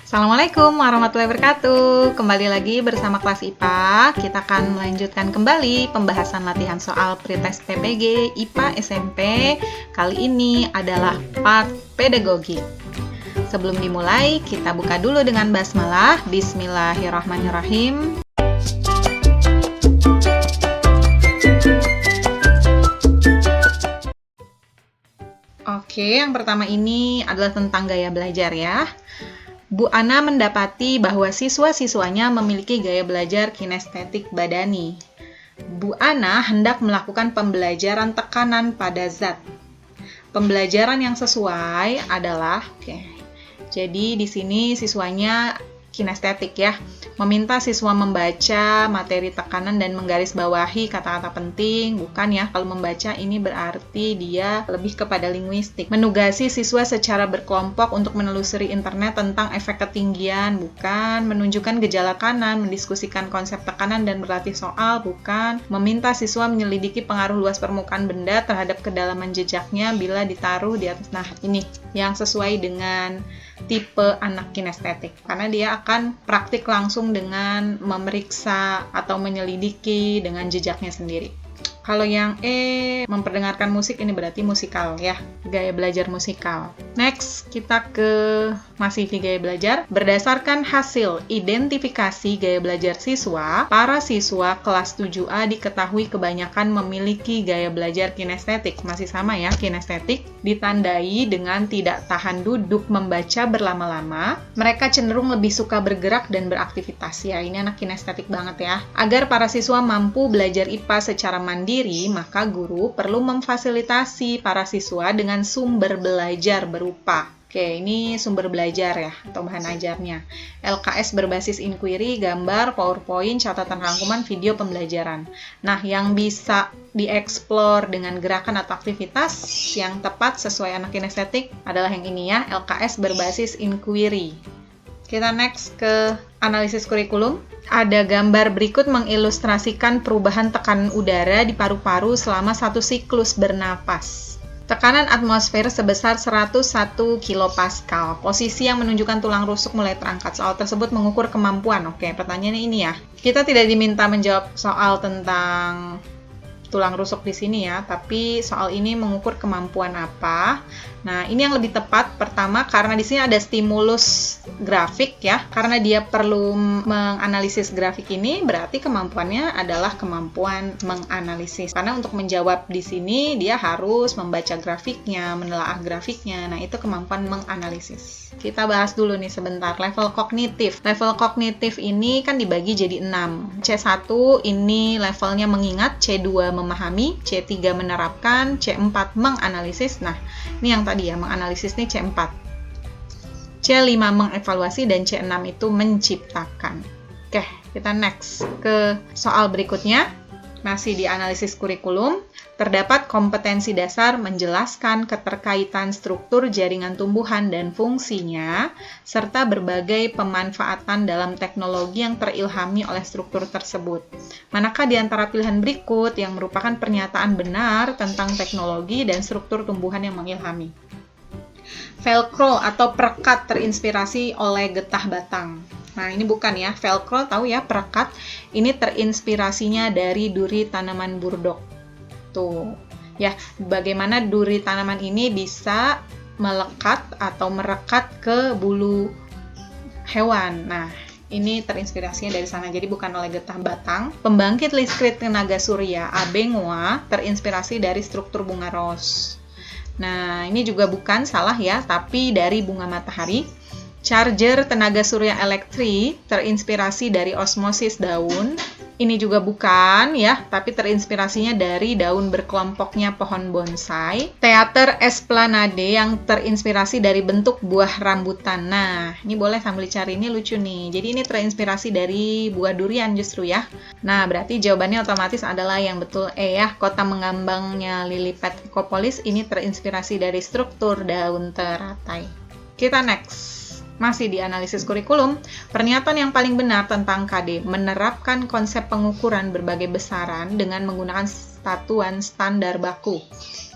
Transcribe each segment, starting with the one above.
Assalamualaikum warahmatullahi wabarakatuh. Kembali lagi bersama kelas IPA. Kita akan melanjutkan kembali pembahasan latihan soal pretest PPG IPA SMP. Kali ini adalah part pedagogik. Sebelum dimulai, kita buka dulu dengan basmalah. Bismillahirrahmanirrahim. Oke, yang pertama ini adalah tentang gaya belajar ya. Bu Ana mendapati bahwa siswa-siswanya memiliki gaya belajar kinestetik badani. Bu Ana hendak melakukan pembelajaran tekanan pada zat. Pembelajaran yang sesuai adalah, jadi di sini siswanya kinestetik ya, meminta siswa membaca materi tekanan dan menggarisbawahi kata-kata penting. Bukan ya, kalau membaca ini berarti dia lebih kepada linguistik. Menugasi siswa secara berkelompok untuk menelusuri internet tentang efek ketinggian. Bukan. Menunjukkan gejala kanan, mendiskusikan konsep tekanan dan berlatih soal. Bukan. Meminta siswa menyelidiki pengaruh luas permukaan benda terhadap kedalaman jejaknya bila ditaruh di atas. Nah, ini yang sesuai dengan tipe anak kinestetik, karena dia akan praktik langsung dengan memeriksa atau menyelidiki dengan jejaknya sendiri. Kalau yang E, memperdengarkan musik, ini berarti musikal ya, gaya belajar musikal. Next, kita ke masih di gaya belajar. Berdasarkan hasil identifikasi gaya belajar siswa, para siswa kelas 7A diketahui kebanyakan memiliki gaya belajar kinestetik. Masih sama ya, kinestetik. Ditandai dengan tidak tahan duduk membaca berlama-lama. Mereka cenderung lebih suka bergerak dan beraktivitas. Ya, ini anak kinestetik banget ya. Agar para siswa mampu belajar IPA secara mandiri, maka guru perlu memfasilitasi para siswa dengan sumber belajar berupa. Oke, ini sumber belajar ya, atau bahan ajarnya. LKS berbasis inquiry, gambar, PowerPoint, catatan rangkuman, video pembelajaran. Nah, yang bisa dieksplor dengan gerakan atau aktivitas yang tepat sesuai anak kinestetik adalah yang ini ya, LKS berbasis inquiry. Kita next ke analisis kurikulum. Ada gambar berikut mengilustrasikan perubahan tekanan udara di paru-paru selama satu siklus bernapas. Tekanan atmosfer sebesar 101 kPa. Posisi yang menunjukkan tulang rusuk mulai terangkat. Soal tersebut mengukur kemampuan. Oke, pertanyaannya ini ya. Kita tidak diminta menjawab soal tentang tulang rusuk di sini ya, tapi soal ini mengukur kemampuan apa. Nah, ini yang lebih tepat. Pertama, karena di sini ada stimulus grafik ya. Karena dia perlu menganalisis grafik ini, berarti kemampuannya adalah kemampuan menganalisis. Karena untuk menjawab di sini, dia harus membaca grafiknya, menelaah grafiknya. Nah, itu kemampuan menganalisis. Kita bahas dulu nih sebentar. Level kognitif. Level kognitif ini kan dibagi jadi 6. C1 ini levelnya mengingat, C2 memahami, C3 menerapkan, C4 menganalisis. Nah, ini yang tadi ya, menganalisis nih C4. C5 mengevaluasi dan C6 itu menciptakan. Oke, kita next ke soal berikutnya. Masih di analisis kurikulum. Terdapat kompetensi dasar menjelaskan keterkaitan struktur jaringan tumbuhan dan fungsinya, serta berbagai pemanfaatan dalam teknologi yang terilhami oleh struktur tersebut. Manakah di antara pilihan berikut yang merupakan pernyataan benar tentang teknologi dan struktur tumbuhan yang mengilhami? Velcro atau perekat terinspirasi oleh getah batang. Nah, ini bukan ya. Velcro tahu ya, perekat. Ini terinspirasinya dari duri tanaman burdok. Tuh. Ya, bagaimana duri tanaman ini bisa melekat atau merekat ke bulu hewan. Nah, ini terinspirasinya dari sana. Jadi bukan oleh getah batang. Pembangkit listrik tenaga surya Abengoa terinspirasi dari struktur bunga ros. Nah, ini juga bukan, salah ya, tapi dari bunga matahari. Charger tenaga surya elektrik terinspirasi dari osmosis daun. Ini juga bukan ya, tapi terinspirasinya dari daun berkelompoknya pohon bonsai. Teater esplanade yang terinspirasi dari bentuk buah rambutan. Nah, ini boleh sambil cari, ini lucu nih. Jadi ini terinspirasi dari buah durian justru ya. Nah, berarti jawabannya otomatis adalah yang betul E ya. Kota mengambangnya Lilliput Ecopolis ini terinspirasi dari struktur daun teratai. Kita next. Masih di analisis kurikulum, pernyataan yang paling benar tentang KD menerapkan konsep pengukuran berbagai besaran dengan menggunakan satuan standar baku.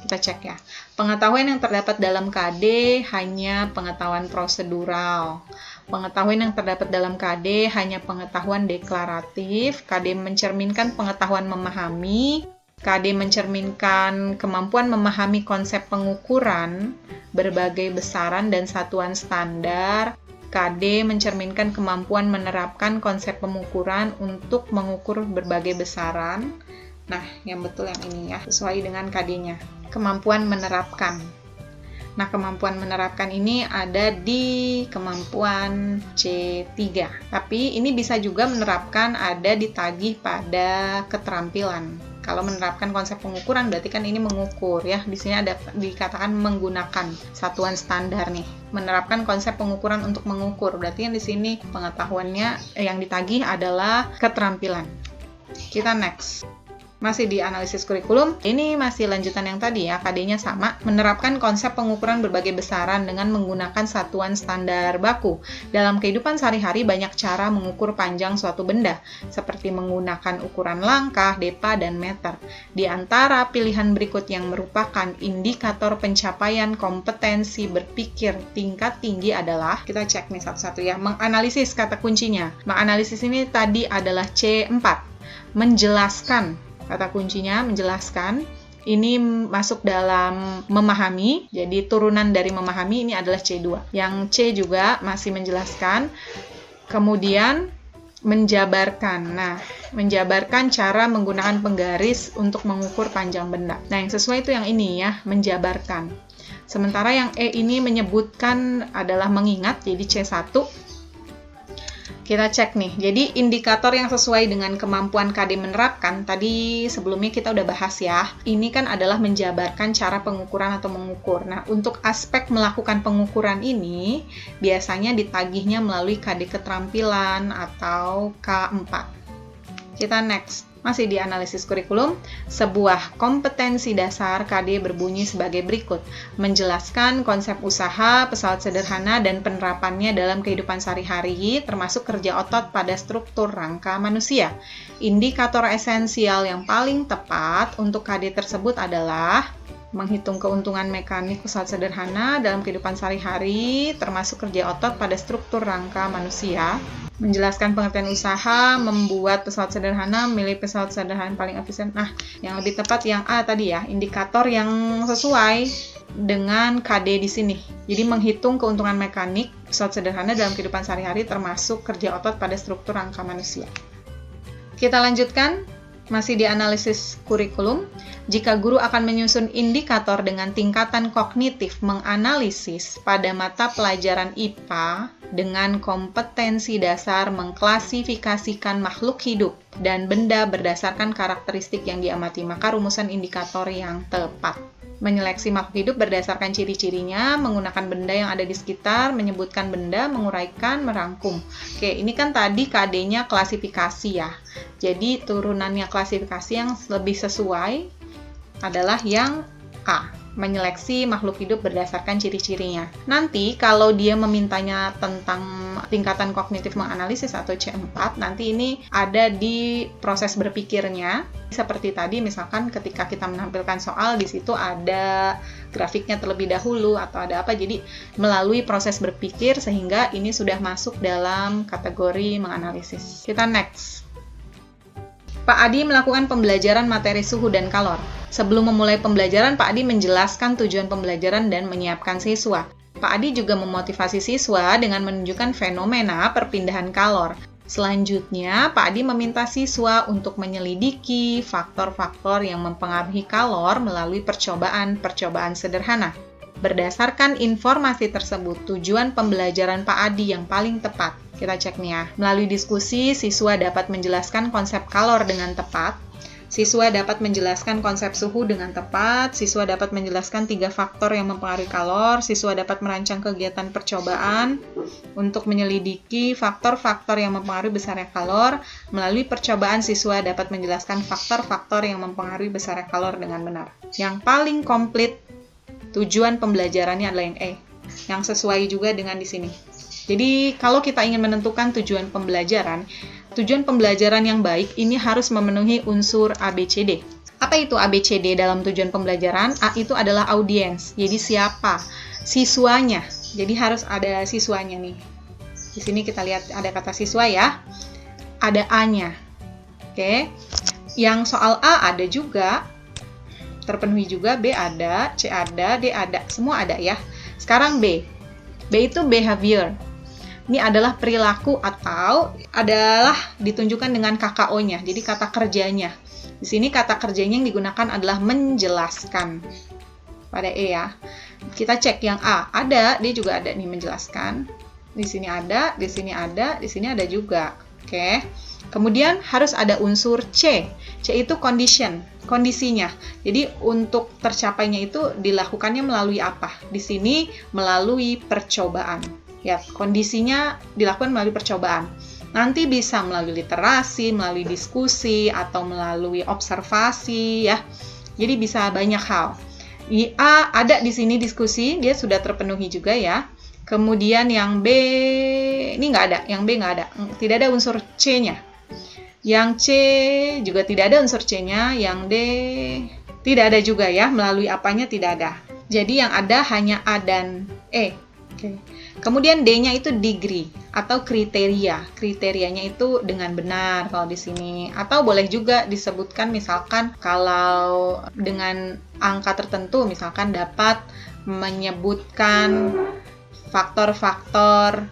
Kita cek ya. Pengetahuan yang terdapat dalam KD hanya pengetahuan prosedural. Pengetahuan yang terdapat dalam KD hanya pengetahuan deklaratif. KD mencerminkan pengetahuan memahami. KD mencerminkan kemampuan memahami konsep pengukuran, berbagai besaran dan satuan standar. KD mencerminkan kemampuan menerapkan konsep pengukuran untuk mengukur berbagai besaran. Nah, yang betul yang ini ya, sesuai dengan KD-nya. Kemampuan menerapkan. Nah, kemampuan menerapkan ini ada di kemampuan C3. Tapi ini bisa juga menerapkan ada ditagih pada keterampilan. Kalau menerapkan konsep pengukuran berarti kan ini mengukur ya. Di sini ada dikatakan menggunakan satuan standar nih. Menerapkan konsep pengukuran untuk mengukur. Berarti yang di sini pengetahuannya yang ditagih adalah keterampilan. Kita next. Masih di analisis kurikulum, ini masih lanjutan yang tadi ya, KD-nya sama, menerapkan konsep pengukuran berbagai besaran dengan menggunakan satuan standar baku. Dalam kehidupan sehari-hari banyak cara mengukur panjang suatu benda, seperti menggunakan ukuran langkah, depa, dan meter. Di antara pilihan berikut yang merupakan indikator pencapaian kompetensi berpikir tingkat tinggi adalah, kita cek nih satu-satu ya, menganalisis kata kuncinya. Menganalisis ini tadi adalah C4, menjelaskan. Kata kuncinya menjelaskan, ini masuk dalam memahami, jadi turunan dari memahami ini adalah C2. Yang C juga masih menjelaskan, kemudian menjabarkan. Nah, menjabarkan cara menggunakan penggaris untuk mengukur panjang benda. Nah, yang sesuai itu yang ini ya, menjabarkan. Sementara yang E ini menyebutkan adalah mengingat, jadi C1. Kita cek nih, jadi indikator yang sesuai dengan kemampuan KD menerapkan, tadi sebelumnya kita udah bahas ya, ini kan adalah menjabarkan cara pengukuran atau mengukur. Nah, untuk aspek melakukan pengukuran ini, biasanya ditagihnya melalui KD keterampilan atau K4. Kita next. Masih di analisis kurikulum, sebuah kompetensi dasar KD berbunyi sebagai berikut. Menjelaskan konsep usaha, pesawat sederhana, dan penerapannya dalam kehidupan sehari-hari, termasuk kerja otot pada struktur rangka manusia. Indikator esensial yang paling tepat untuk KD tersebut adalah menghitung keuntungan mekanik pesawat sederhana dalam kehidupan sehari-hari, termasuk kerja otot pada struktur rangka manusia. Menjelaskan pengertian usaha, membuat pesawat sederhana, milih pesawat sederhana paling efisien. Nah, yang lebih tepat yang A tadi ya, indikator yang sesuai dengan KD di sini. Jadi menghitung keuntungan mekanik pesawat sederhana dalam kehidupan sehari-hari termasuk kerja otot pada struktur rangka manusia. Kita lanjutkan, masih di analisis kurikulum. Jika guru akan menyusun indikator dengan tingkatan kognitif menganalisis pada mata pelajaran IPA dengan kompetensi dasar mengklasifikasikan makhluk hidup dan benda berdasarkan karakteristik yang diamati, maka rumusan indikator yang tepat. Menyeleksi makhluk hidup berdasarkan ciri-cirinya, menggunakan benda yang ada di sekitar, menyebutkan benda, menguraikan, merangkum. Oke, ini kan tadi KD-nya klasifikasi ya. Jadi turunannya klasifikasi yang lebih sesuai adalah yang A, menyeleksi makhluk hidup berdasarkan ciri-cirinya. Nanti kalau dia memintanya tentang tingkatan kognitif menganalisis atau C4, nanti ini ada di proses berpikirnya. Seperti tadi misalkan ketika kita menampilkan soal, di situ ada grafiknya terlebih dahulu atau ada apa. Jadi melalui proses berpikir sehingga ini sudah masuk dalam kategori menganalisis. Kita next. Pak Adi melakukan pembelajaran materi suhu dan kalor. Sebelum memulai pembelajaran, Pak Adi menjelaskan tujuan pembelajaran dan menyiapkan siswa. Pak Adi juga memotivasi siswa dengan menunjukkan fenomena perpindahan kalor. Selanjutnya, Pak Adi meminta siswa untuk menyelidiki faktor-faktor yang mempengaruhi kalor melalui percobaan sederhana. Berdasarkan informasi tersebut, tujuan pembelajaran Pak Adi yang paling tepat. Kita cek nih ya. Melalui diskusi, siswa dapat menjelaskan konsep kalor dengan tepat. Siswa dapat menjelaskan konsep suhu dengan tepat. Siswa dapat menjelaskan 3 faktor yang mempengaruhi kalor. Siswa dapat merancang kegiatan percobaan untuk menyelidiki faktor-faktor yang mempengaruhi besarnya kalor. Melalui percobaan, siswa dapat menjelaskan faktor-faktor yang mempengaruhi besarnya kalor dengan benar. Yang paling komplit tujuan pembelajarannya adalah yang E, yang sesuai juga dengan di sini. Jadi, kalau kita ingin menentukan tujuan pembelajaran yang baik ini harus memenuhi unsur ABCD. Apa itu ABCD dalam tujuan pembelajaran? A itu adalah audiens. Jadi siapa? Siswanya. Jadi harus ada siswanya nih. Di sini kita lihat ada kata siswa ya. Ada A-nya. Oke. Yang soal A ada juga. Terpenuhi juga, B ada, C ada, D ada. Semua ada ya. Sekarang B. B itu behavior. Ini adalah perilaku atau adalah ditunjukkan dengan KKO-nya. Jadi kata kerjanya. Di sini kata kerjanya yang digunakan adalah menjelaskan. Pada E ya. Kita cek yang A. Ada, dia juga ada nih menjelaskan. Di sini ada, di sini ada, di sini ada juga. Oke. Kemudian harus ada unsur C. C itu condition, kondisinya. Jadi untuk tercapainya itu dilakukannya melalui apa? Di sini melalui percobaan. Ya, kondisinya dilakukan melalui percobaan. Nanti bisa melalui literasi, melalui diskusi, atau melalui observasi ya. Jadi bisa banyak hal. A ada di sini diskusi, dia sudah terpenuhi juga ya. Kemudian yang B, ini nggak ada, yang B nggak ada. Tidak ada unsur C-nya. Yang C juga tidak ada unsur C-nya, yang D tidak ada juga ya, melalui apanya tidak ada. Jadi yang ada hanya A dan E. Oke. Kemudian D-nya itu degree atau kriteria. Kriterianya itu dengan benar kalau di sini. Atau boleh juga disebutkan misalkan kalau dengan angka tertentu misalkan dapat menyebutkan faktor-faktor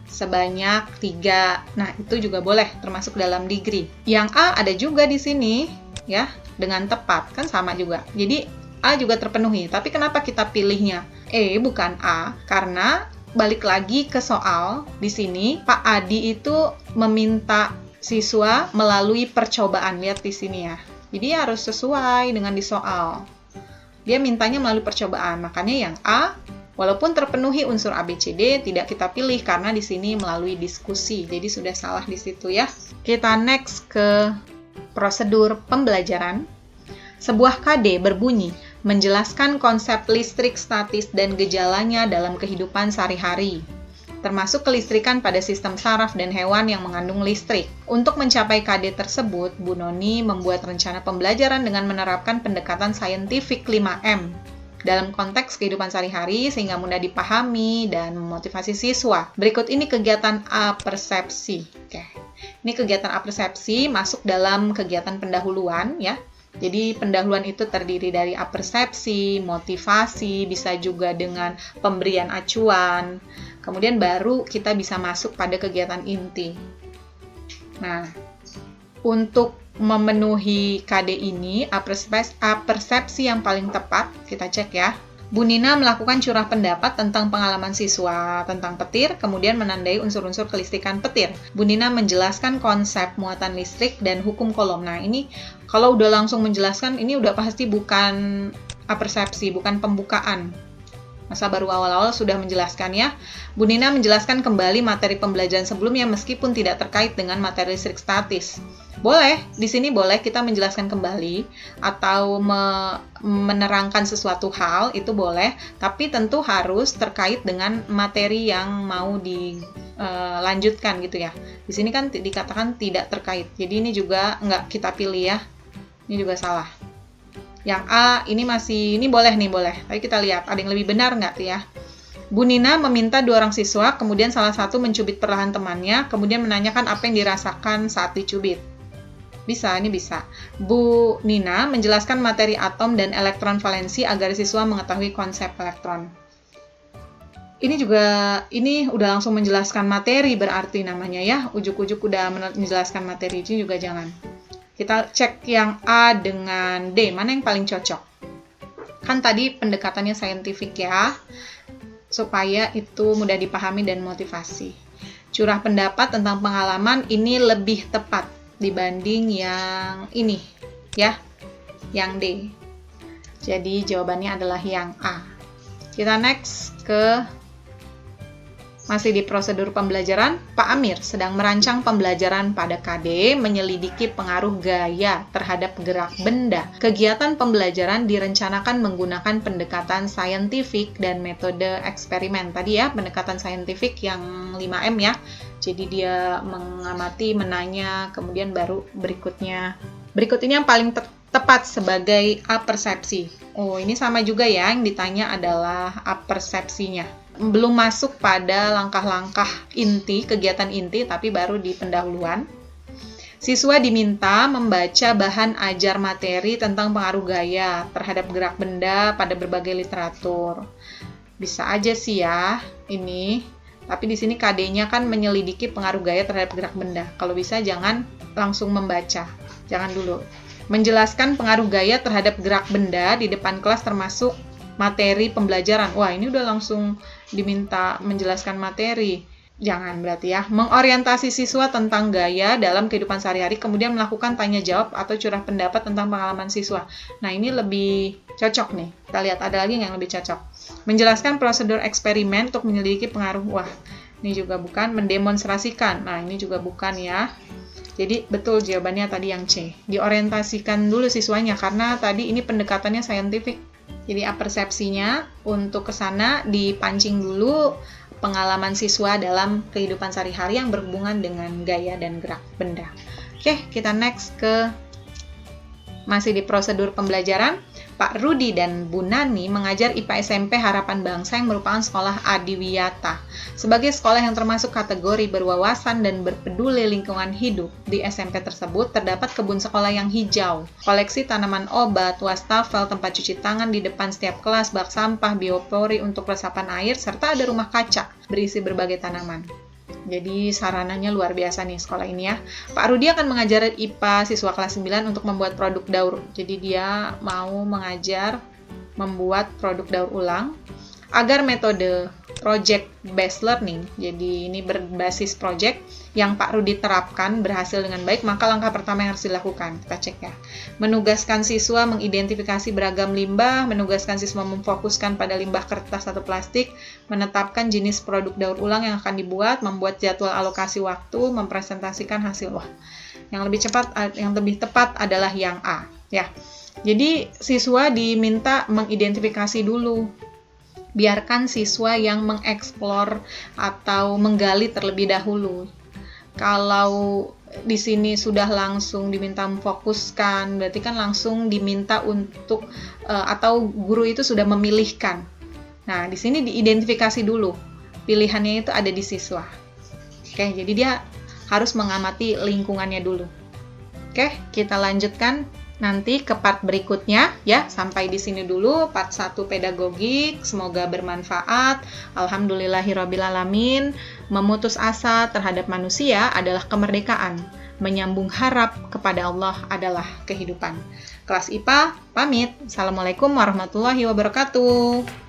sebanyak 3. Nah, itu juga boleh termasuk dalam degree. Yang A ada juga di sini ya, dengan tepat kan sama juga. Jadi A juga terpenuhi. Tapi kenapa kita pilihnya E bukan A? Karena balik lagi ke soal, di sini Pak Adi itu meminta siswa melalui percobaan. Lihat di sini ya. Jadi harus sesuai dengan di soal. Dia mintanya melalui percobaan. Makanya yang A, walaupun terpenuhi unsur A, B, C, D, tidak kita pilih karena di sini melalui diskusi. Jadi sudah salah di situ ya. Kita next ke prosedur pembelajaran. Sebuah KD berbunyi, menjelaskan konsep listrik statis dan gejalanya dalam kehidupan sehari-hari, termasuk kelistrikan pada sistem saraf dan hewan yang mengandung listrik. Untuk mencapai KD tersebut, Bu Noni membuat rencana pembelajaran dengan menerapkan pendekatan saintifik 5M dalam konteks kehidupan sehari-hari sehingga mudah dipahami dan memotivasi siswa. Berikut ini kegiatan apersepsi. Oke. Ini kegiatan apersepsi masuk dalam kegiatan pendahuluan ya. Jadi pendahuluan itu terdiri dari apersepsi, motivasi, bisa juga dengan pemberian acuan. Kemudian baru kita bisa masuk pada kegiatan inti. Nah, untuk memenuhi KD ini, apersepsi yang paling tepat, kita cek ya. Bu Nina melakukan curah pendapat tentang pengalaman siswa tentang petir, kemudian menandai unsur-unsur kelistrikan petir. Bu Nina menjelaskan konsep muatan listrik dan hukum Coulomb. Nah, ini kalau udah langsung menjelaskan, ini udah pasti bukan apersepsi, bukan pembukaan. Masa baru awal-awal sudah menjelaskan ya. Bu Nina menjelaskan kembali materi pembelajaran sebelumnya meskipun tidak terkait dengan materi listrik statis. Boleh, di sini boleh kita menjelaskan kembali atau menerangkan sesuatu hal, itu boleh, tapi tentu harus terkait dengan materi yang mau dilanjutkan gitu ya. Di sini kan dikatakan tidak terkait, jadi ini juga nggak kita pilih ya. Ini juga salah. Yang A, ini boleh nih, boleh. Tapi kita lihat, ada yang lebih benar nggak tuh ya? Bu Nina meminta 2 orang siswa, kemudian salah satu mencubit perlahan temannya, kemudian menanyakan apa yang dirasakan saat dicubit. Bisa, ini bisa. Bu Nina menjelaskan materi atom dan elektron valensi agar siswa mengetahui konsep elektron. Ini udah langsung menjelaskan materi berarti namanya ya. Ujuk-ujuk udah menjelaskan materi, ini juga jangan. Kita cek yang A dengan D, mana yang paling cocok? Kan tadi pendekatannya saintifik ya, supaya itu mudah dipahami dan motivasi. Curah pendapat tentang pengalaman ini lebih tepat dibanding yang ini, ya, yang D. Jadi jawabannya adalah yang A. Kita next ke masih di prosedur pembelajaran. Pak Amir sedang merancang pembelajaran pada KD menyelidiki pengaruh gaya terhadap gerak benda. Kegiatan pembelajaran direncanakan menggunakan pendekatan saintifik dan metode eksperimen. Tadi ya, pendekatan saintifik yang 5M ya. Jadi dia mengamati, menanya, kemudian baru berikutnya. Berikut ini yang paling tepat sebagai apersepsi. Oh, ini sama juga ya, yang ditanya adalah apersepsinya. belum masuk pada langkah-langkah inti, kegiatan inti, tapi baru di pendahuluan. Siswa diminta membaca bahan ajar materi tentang pengaruh gaya terhadap gerak benda pada berbagai literatur. Bisa aja sih ya ini, tapi di sini KD-nya kan menyelidiki pengaruh gaya terhadap gerak benda. Kalau bisa jangan langsung membaca, jangan dulu. Menjelaskan pengaruh gaya terhadap gerak benda di depan kelas termasuk materi pembelajaran. Wah, ini udah langsung diminta menjelaskan materi. Jangan berarti ya. Mengorientasi siswa tentang gaya dalam kehidupan sehari-hari, kemudian melakukan tanya jawab atau curah pendapat tentang pengalaman siswa. Nah, ini lebih cocok nih. Kita lihat ada lagi yang lebih cocok. Menjelaskan prosedur eksperimen untuk menyelidiki pengaruh. Wah, ini juga bukan. Mendemonstrasikan. Nah, ini juga bukan ya. Jadi betul jawabannya tadi yang C. Diorientasikan dulu siswanya karena tadi ini pendekatannya saintifik. Jadi persepsinya untuk ke sana dipancing dulu pengalaman siswa dalam kehidupan sehari-hari yang berhubungan dengan gaya dan gerak benda. Oke, kita next ke masih di prosedur pembelajaran. Pak Rudi dan Bu Nani mengajar IPA SMP Harapan Bangsa yang merupakan sekolah adiwiyata. Sebagai sekolah yang termasuk kategori berwawasan dan berpeduli lingkungan hidup, di SMP tersebut terdapat kebun sekolah yang hijau, koleksi tanaman obat, wastafel, tempat cuci tangan di depan setiap kelas, bak sampah, biopori untuk resapan air, serta ada rumah kaca berisi berbagai tanaman. Jadi sarananya luar biasa nih sekolah ini ya. Pak Rudi akan mengajar IPA siswa kelas 9 untuk membuat produk daur. Jadi dia mau mengajar membuat produk daur ulang agar metode project based learning, jadi ini berbasis project yang Pak Rudi terapkan berhasil dengan baik, maka langkah pertama yang harus dilakukan, kita cek ya. Menugaskan siswa mengidentifikasi beragam limbah, menugaskan siswa memfokuskan pada limbah kertas atau plastik, menetapkan jenis produk daur ulang yang akan dibuat, membuat jadwal alokasi waktu, mempresentasikan hasil. Wah, yang lebih tepat adalah yang A, ya. Jadi siswa diminta mengidentifikasi dulu. Biarkan siswa yang mengeksplor atau menggali terlebih dahulu. Kalau di sini sudah langsung diminta memfokuskan, berarti kan langsung diminta untuk atau guru itu sudah memilihkan. Nah, di sini diidentifikasi dulu. Pilihannya itu ada di siswa. Oke, jadi dia harus mengamati lingkungannya dulu. Oke, kita lanjutkan nanti ke part berikutnya ya. Sampai di sini dulu part 1 pedagogik, semoga bermanfaat. Alhamdulillahirrabbilalamin. Memutus asa terhadap manusia adalah kemerdekaan. Menyambung harap kepada Allah adalah kehidupan. Kelas IPA pamit. Assalamualaikum warahmatullahi wabarakatuh.